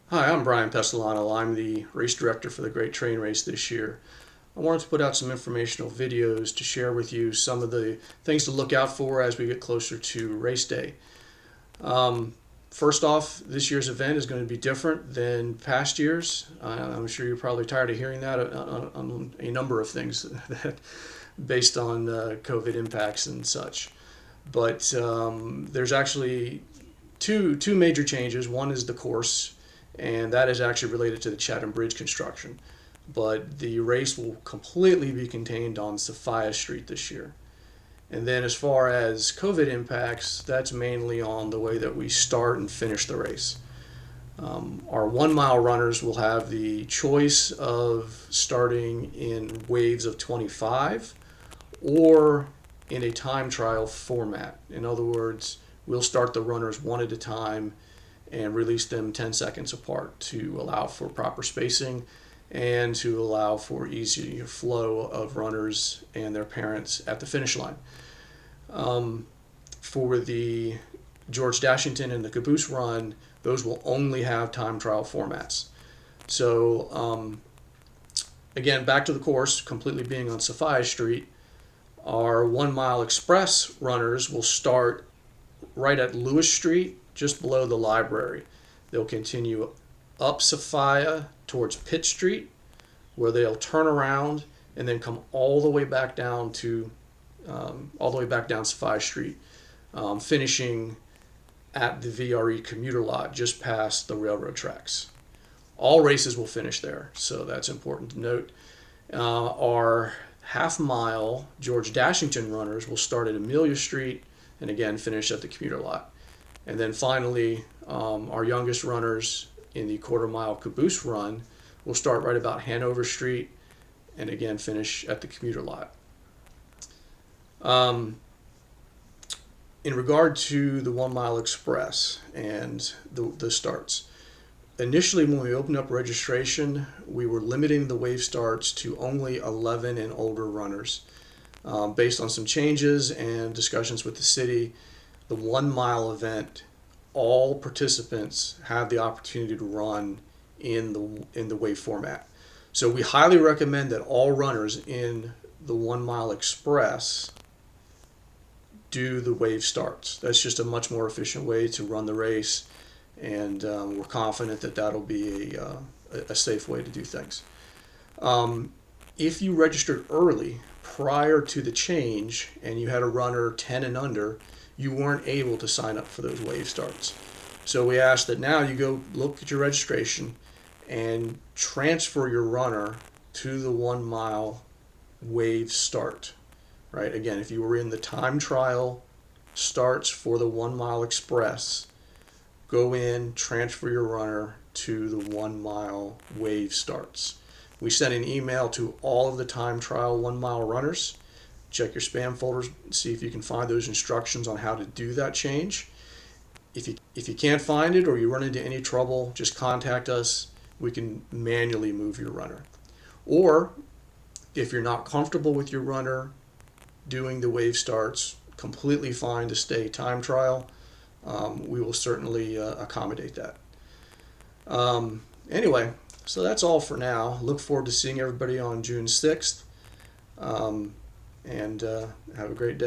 Hi, I'm Brian Pestilano. I'm the race director for the Great Train Race this year. I wanted to put out some informational videos to share with you some of the things to look out for as we get closer to race day. Um, First off, this year's event is going to be different than past years. I'm sure you're probably tired of hearing that on a number of things that based on COVID impacts and such. But there's actually two major changes. One is the course, and that is actually related to the Chatham Bridge construction. But the race will completely be contained on Sophia Street this year. And then, as far as COVID impacts, that's mainly on the way that we start and finish the race. Our 1 mile runners will have the choice of starting in waves of 25 or in a time trial format. In other words, we'll start the runners one at a time and release them 10 seconds apart to allow for proper spacing and to allow for easy flow of runners and their parents at the finish line. For the George Dashington and the Caboose Run, those will only have time trial formats. So again, back to the course, completely being on Sophia Street. Our 1 mile express runners will start right at Lewis Street, just below the library. They'll continue up Sophia towards Pitt Street, where they'll turn around and then come all the way back down to Sophia Street, finishing at the VRE commuter lot just past the railroad tracks. All races will finish there, so that's important to note. Our half-mile George Dashington runners will start at Amelia Street and again finish at the commuter lot. And then finally, our youngest runners in the quarter-mile Caboose Run will start right about Hanover Street and again finish at the commuter lot. In regard to the 1 mile express and the starts, initially when we opened up registration, we were limiting the wave starts to only 11 and older runners. Based on some changes and discussions with the city, the 1 mile event, all participants have the opportunity to run in the wave format. So we highly recommend that all runners in the 1 mile express do the wave starts. That's just a much more efficient way to run the race, and we're confident that that'll be a safe way to do things. If you registered early prior to the change and you had a runner 10 and under, you weren't able to sign up for those wave starts. So we ask that now you go look at your registration and transfer your runner to the 1 mile wave start. Right? Again, if you were in the time trial starts for the 1 mile express, go in, transfer your runner to the 1 mile wave starts. We sent an email to all of the time trial 1 mile runners. Check your spam folders, see if you can find those instructions on how to do that change. If you can't find it or you run into any trouble, just contact us. We can manually move your runner. Or if you're not comfortable with your runner doing the wave starts, completely fine to stay time trial. We will certainly accommodate that. Anyway, so that's all for now. Look forward to seeing everybody on June 6th, and have a great day.